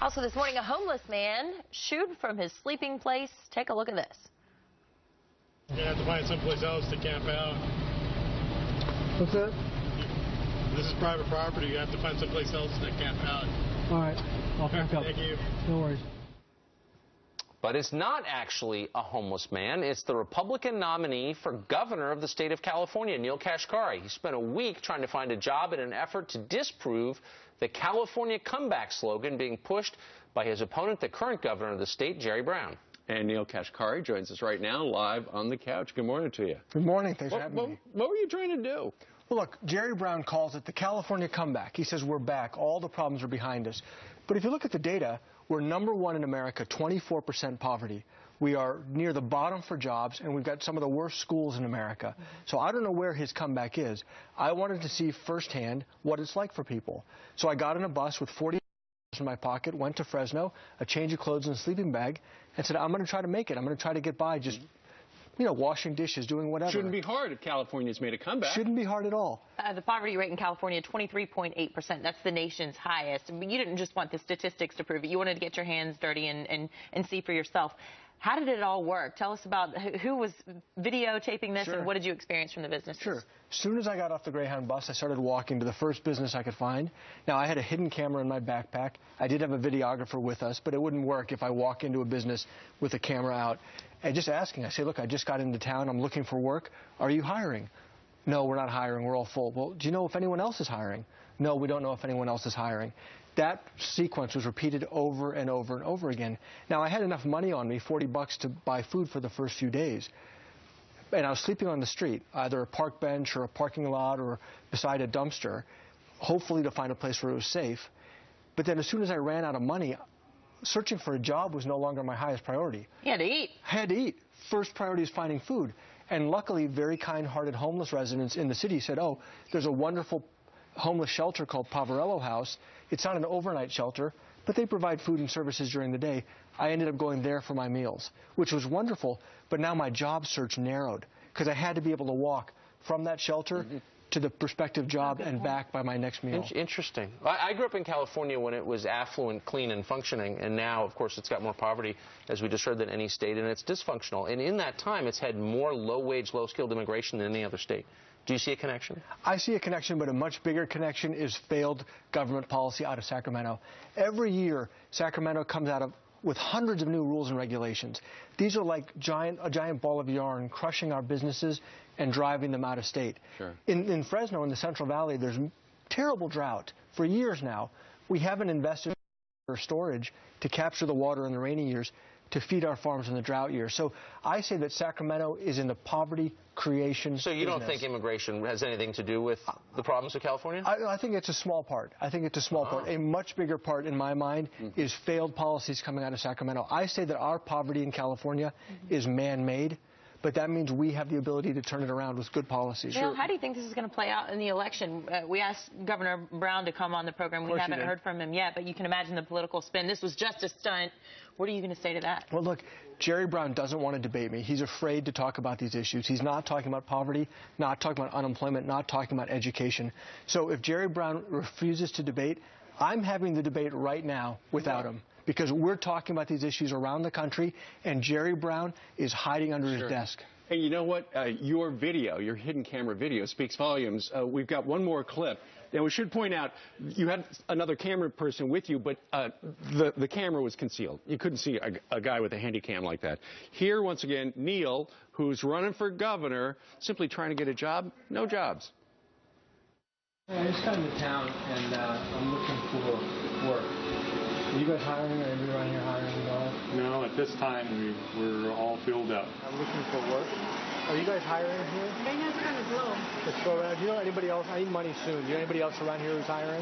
Also this morning, a homeless man shooed from his sleeping place. Take a look at this. You have to find someplace else to camp out. What's that? This is private property. You have to find someplace else to camp out. All right. I'll camp out. Thank you. No worries. But it's not actually a homeless man. It's the Republican nominee for governor of the state of California, Neel Kashkari. He spent a week trying to find a job in an effort to disprove the California comeback slogan being pushed by his opponent, the current governor of the state, Jerry Brown. And Neel Kashkari joins us right now live on the couch. Good morning to you. Good morning. Thanks for having me. What were you trying to do? Well, look, Jerry Brown calls it the California comeback. He says we're back. All the problems are behind us. But if you look at the data, we're #1 in America, 24% poverty. We are near the bottom for jobs, and we've got some of the worst schools in America. So I don't know where his comeback is. I wanted to see firsthand what it's like for people. So I got in a bus with $40 in my pocket, went to Fresno, a change of clothes and a sleeping bag, and said, I'm going to try to make it. I'm going to try to get by just, you know, washing dishes, doing whatever. Shouldn't be hard if California's made a comeback. Shouldn't be hard at all. The poverty rate in California, 23.8%. That's the nation's highest. But you didn't just want the statistics to prove it. You wanted to get your hands dirty and see for yourself. How did it all work? Tell us about who was videotaping this. Sure. And what did you experience from the businesses? Sure. As soon as I got off the Greyhound bus, I started walking to the first business I could find. Now, I had a hidden camera in my backpack. I did have a videographer with us, but it wouldn't work if I walk into a business with a camera out. And just asking, I say, look, I just got into town. I'm looking for work. Are you hiring? No, we're not hiring. We're all full. Well, do you know if anyone else is hiring? No, we don't know if anyone else is hiring. That sequence was repeated over and over and over again. Now, I had enough money on me, $40 to buy food for the first few days. And I was sleeping on the street, either a park bench or a parking lot or beside a dumpster, hopefully to find a place where it was safe. But then as soon as I ran out of money, searching for a job was no longer my highest priority. You had to eat. I had to eat. First priority is finding food. And luckily, very kind-hearted homeless residents in the city said, oh, there's a wonderful homeless shelter called Poverello House. It's not an overnight shelter, but they provide food and services during the day. I ended up going there for my meals, which was wonderful. But now my job search narrowed because I had to be able to walk from that shelter to the prospective job and back by my next meal. Interesting. I grew up in California when it was affluent, clean, and functioning, and now, of course, it's got more poverty, as we just heard, than any state, and it's dysfunctional. And in that time, it's had more low-wage, low-skilled immigration than any other state. Do you see a connection? I see a connection, but a much bigger connection is failed government policy out of Sacramento. Every year, Sacramento comes out with hundreds of new rules and regulations. These are like a giant ball of yarn crushing our businesses and driving them out of state. Sure. In Fresno, in the Central Valley, there's terrible drought. For years now, we haven't invested in storage to capture the water in the rainy years to feed our farms in the drought years. So I say that Sacramento is in the poverty creation So you business. Don't think immigration has anything to do with the problems of California? I think it's a small part. I think it's a small part. A much bigger part, in my mind, is failed policies coming out of Sacramento. I say that our poverty in California is man-made, but that means we have the ability to turn it around with good policies. Well, how do you think this is going to play out in the election? We asked Governor Brown to come on the program. We haven't heard from him yet, but you can imagine the political spin. This was just a stunt. What are you going to say to that? Well, look, Jerry Brown doesn't want to debate me. He's afraid to talk about these issues. He's not talking about poverty, not talking about unemployment, not talking about education. So if Jerry Brown refuses to debate, I'm having the debate right now without him. Because we're talking about these issues around the country, and Jerry Brown is hiding under his desk. Hey, you know what? Your video, your hidden camera video, speaks volumes. We've got one more clip. Now, we should point out, you had another camera person with you, but the camera was concealed. You couldn't see a guy with a handy cam like that. Here, once again, Neel, who's running for governor, simply trying to get a job. No jobs. I just got into town, and I'm looking for work. Are you guys hiring, or anybody around here hiring at all? No, at this time, we're all filled up. I'm looking for work. Are you guys hiring here? Right now it's kind of slow. It's slow around. Do you know anybody else? I need money soon. Do you know anybody else around here who's hiring?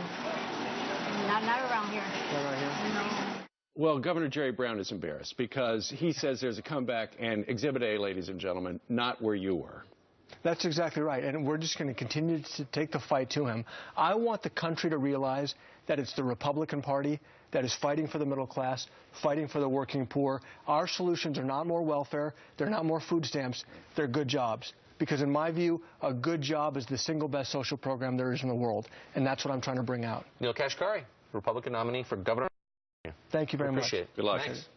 Not around here. Not around here? No. Well, Governor Jerry Brown is embarrassed because he says there's a comeback, and Exhibit A, ladies and gentlemen, not where you were. That's exactly right, and we're just going to continue to take the fight to him. I want the country to realize that it's the Republican Party that is fighting for the middle class, fighting for the working poor. Our solutions are not more welfare, they're not more food stamps, they're good jobs. Because in my view, a good job is the single best social program there is in the world, and that's what I'm trying to bring out. Neel Kashkari, Republican nominee for governor. Thank you very much. Appreciate it. Good luck. Thanks.